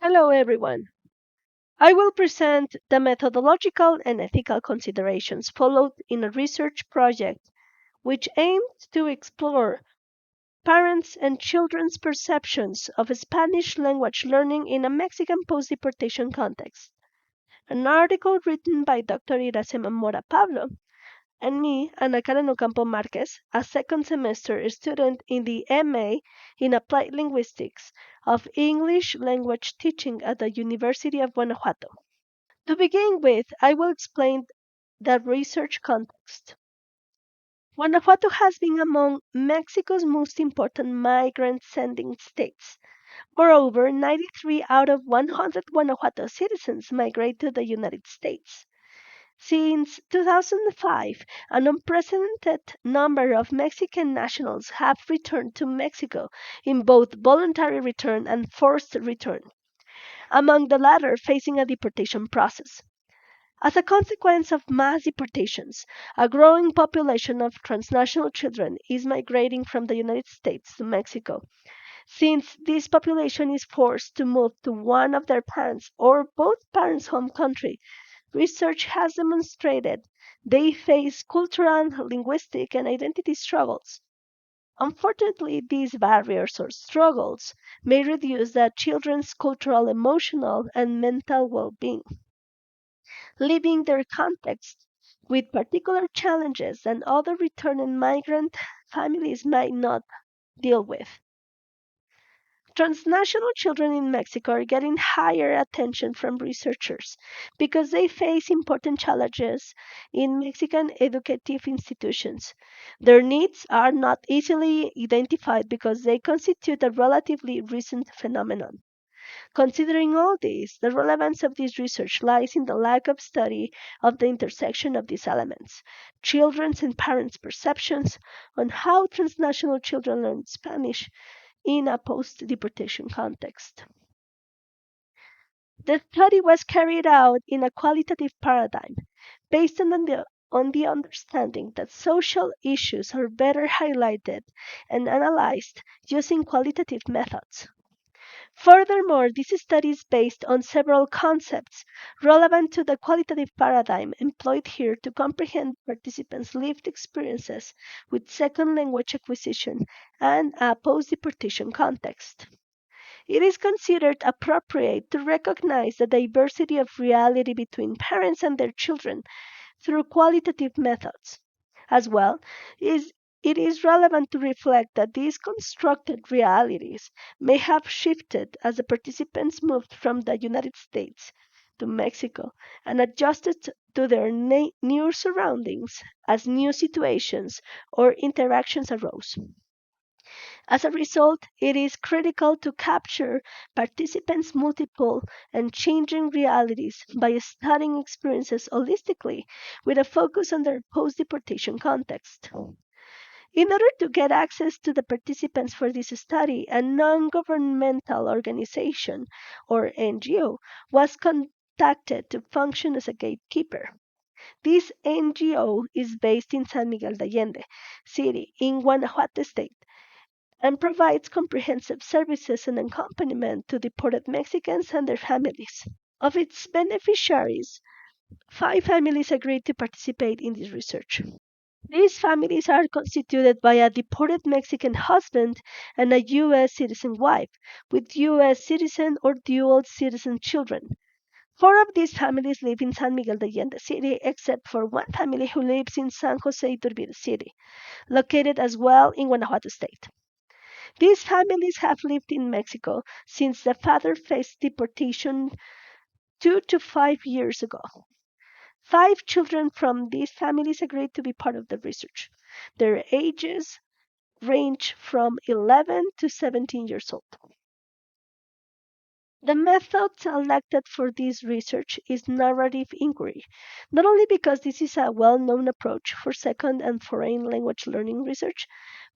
Hello, everyone. I will present the methodological and ethical considerations followed in a research project which aimed to explore parents' and children's perceptions of Spanish language learning in a Mexican post-deportation context. An article written by Dr. Iracema Mora Pablo and me, Ana Karen Ocampo Marquez, a second semester student in the MA in Applied Linguistics of English Language Teaching at the University of Guanajuato. To begin with, I will explain the research context. Guanajuato has been among Mexico's most important migrant sending states. Moreover, 93 out of 100 Guanajuato citizens migrate to the United States. Since 2005, an unprecedented number of Mexican nationals have returned to Mexico in both voluntary return and forced return, among the latter facing a deportation process. As a consequence of mass deportations, a growing population of transnational children is migrating from the United States to Mexico. Since this population is forced to move to one of their parents' or both parents' home country, research has demonstrated they face cultural, linguistic, and identity struggles. Unfortunately, these barriers or struggles may reduce the children's cultural, emotional, and mental well being, leaving their context with particular challenges that other returning migrant families might not deal with. Transnational children in Mexico are getting higher attention from researchers because they face important challenges in Mexican educative institutions. Their needs are not easily identified because they constitute a relatively recent phenomenon. Considering all this, the relevance of this research lies in the lack of study of the intersection of these elements, children's and parents' perceptions on how transnational children learn Spanish in a post-deportation context. The study was carried out in a qualitative paradigm based on the understanding that social issues are better highlighted and analyzed using qualitative methods. Furthermore, this study is based on several concepts relevant to the qualitative paradigm employed here to comprehend participants' lived experiences with second language acquisition and a post-deportation context. It is considered appropriate to recognize the diversity of reality between parents and their children through qualitative methods. As well, it is relevant to reflect that these constructed realities may have shifted as the participants moved from the United States to Mexico and adjusted to their new surroundings as new situations or interactions arose. As a result, it is critical to capture participants' multiple and changing realities by studying experiences holistically with a focus on their post deportation context. In order to get access to the participants for this study, a non governmental organization, or NGO, was contacted to function as a gatekeeper. This NGO is based in San Miguel de Allende City in Guanajuato State and provides comprehensive services and accompaniment to deported Mexicans and their families. Of its beneficiaries, 5 families agreed to participate in this research. These families are constituted by a deported Mexican husband and a U.S. citizen wife, with U.S. citizen or dual citizen children. 4 of these families live in San Miguel de Allende City, except for one family who lives in San Jose Iturbide City, located as well in Guanajuato State. These families have lived in Mexico since the father faced deportation 2 to 5 years ago. 5 children from these families agreed to be part of the research. Their ages range from 11 to 17 years old. The method selected for this research is narrative inquiry, not only because this is a well known approach for second and foreign language learning research,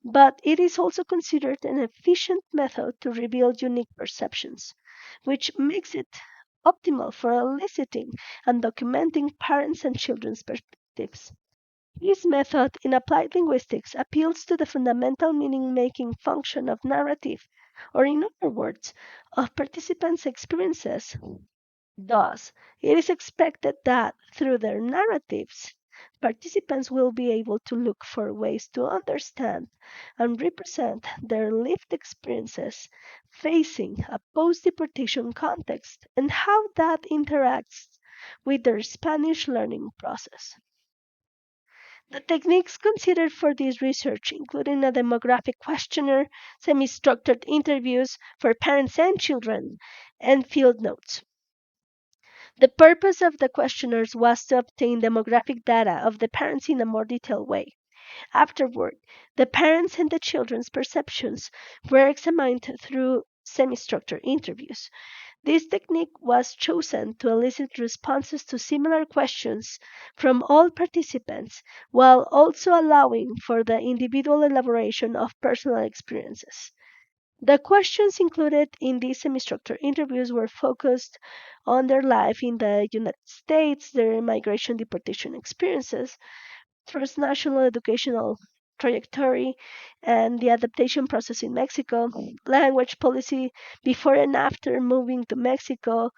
but it is also considered an efficient method to reveal unique perceptions, which makes it optimal for eliciting and documenting parents' and children's perspectives. This method in applied linguistics appeals to the fundamental meaning making function of narrative or in other words, of participants' experiences. Thus, it is expected that through their narratives, participants will be able to look for ways to understand and represent their lived experiences facing a post deportation context and how that interacts with their Spanish learning process. The techniques considered for this research, including a demographic questionnaire, semi structured interviews for parents and children, and field notes. The purpose of the questionnaires was to obtain demographic data of the parents in a more detailed way. Afterward, the parents and the children's perceptions were examined through semi structured interviews. This technique was chosen to elicit responses to similar questions from all participants while also allowing for the individual elaboration of personal experiences. The questions included in these semi-structured interviews were focused on their life in the United States, their migration deportation experiences, transnational educational trajectory, and the adaptation process in Mexico, language policy before and after moving to Mexico,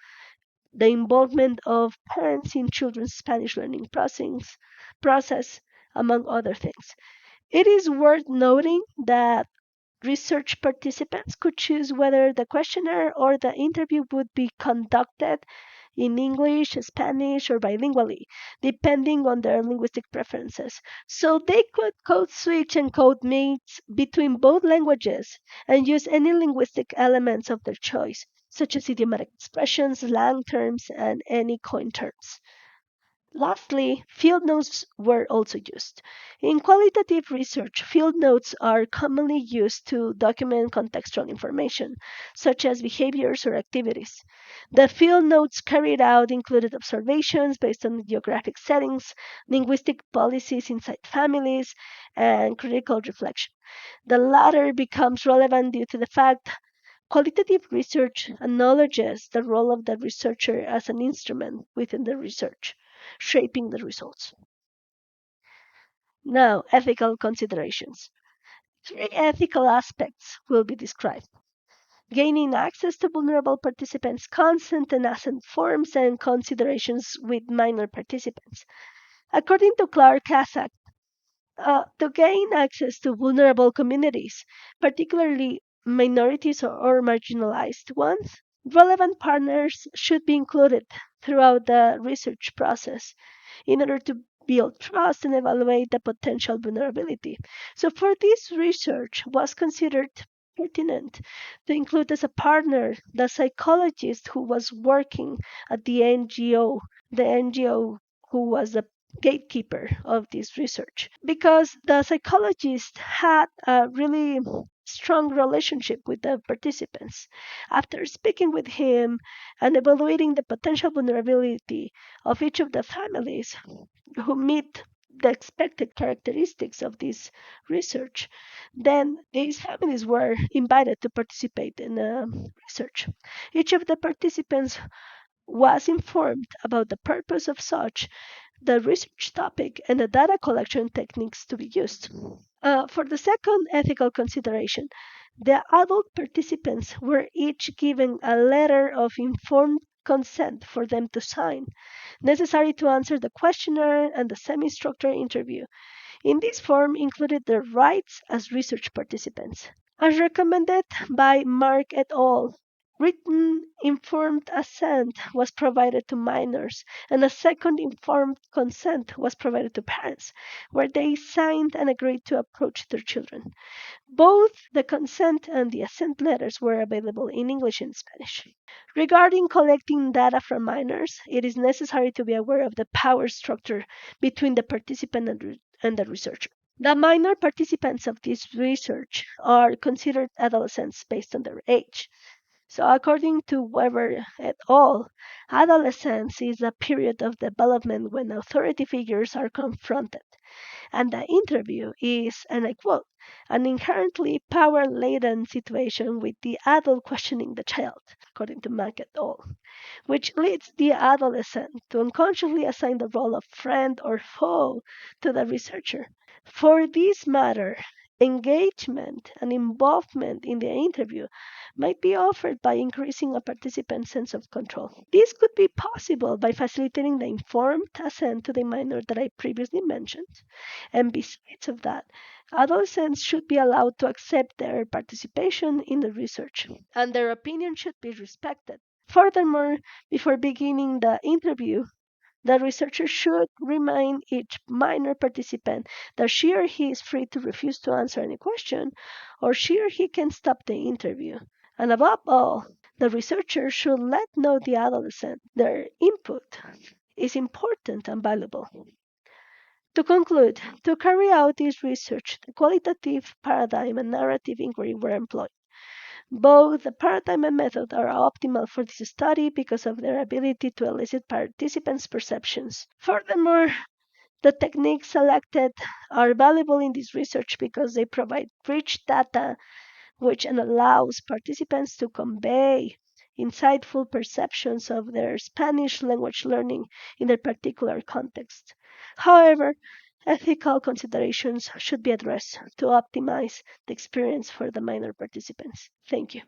the involvement of parents in children's Spanish learning process, among other things. It is worth noting that research participants could choose whether the questionnaire or the interview would be conducted in English, Spanish, or bilingually, depending on their linguistic preferences. So they could code switch and code mix between both languages and use any linguistic elements of their choice, such as idiomatic expressions, slang terms, and any coin terms. Lastly, field notes were also used. In qualitative research, field notes are commonly used to document contextual information, such as behaviors or activities. The field notes carried out included observations based on geographic settings, linguistic policies inside families, and critical reflection. The latter becomes relevant due to the fact qualitative research acknowledges the role of the researcher as an instrument within the research, shaping the results. Now, ethical considerations. Three ethical aspects will be described: gaining access to vulnerable participants' consent and assent forms and considerations with minor participants. According to Clark Kazak, to gain access to vulnerable communities, particularly minorities or marginalized ones, relevant partners should be included throughout the research process in order to build trust and evaluate the potential vulnerability. So for this research was considered pertinent to include as a partner the psychologist who was working at the NGO who was the gatekeeper of this research, because the psychologist had a really strong relationship with the participants. After speaking with him and evaluating the potential vulnerability of each of the families who meet the expected characteristics of this research, then these families were invited to participate in the research. Each of the participants was informed about the purpose of such, the research topic, and the data collection techniques to be used. For the second ethical consideration, the adult participants were each given a letter of informed consent for them to sign, necessary to answer the questionnaire and the semi structured interview. In this form included their rights as research participants. As recommended by Mark et al., written informed assent was provided to minors, and a second informed consent was provided to parents, where they signed and agreed to approach their children. Both the consent and the assent letters were available in English and Spanish. Regarding collecting data from minors, it is necessary to be aware of the power structure between the participant and the researcher. The minor participants of this research are considered adolescents based on their age. So, according to Weber et al., adolescence is a period of development when authority figures are confronted, and the interview is, and I quote, an inherently power laden situation with the adult questioning the child, according to Mack et al., which leads the adolescent to unconsciously assign the role of friend or foe to the researcher. For this matter, Engagement and involvement in the interview might be offered by increasing a participant's sense of control. This could be possible by facilitating the informed assent to the minor that I previously mentioned. And besides of that, adolescents should be allowed to accept their participation in the research, and their opinion should be respected. Furthermore, before beginning the interview, the researcher should remind each minor participant that she or he is free to refuse to answer any question, or she or he can stop the interview. And above all, the researcher should let know the adolescent their input is important and valuable. To conclude, to carry out this research, the qualitative paradigm and narrative inquiry were employed. Both the paradigm and method are optimal for this study because of their ability to elicit participants' perceptions. Furthermore, the techniques selected are valuable in this research because they provide rich data which allows participants to convey insightful perceptions of their Spanish language learning in their particular context. However, ethical considerations should be addressed to optimize the experience for the minor participants. Thank you.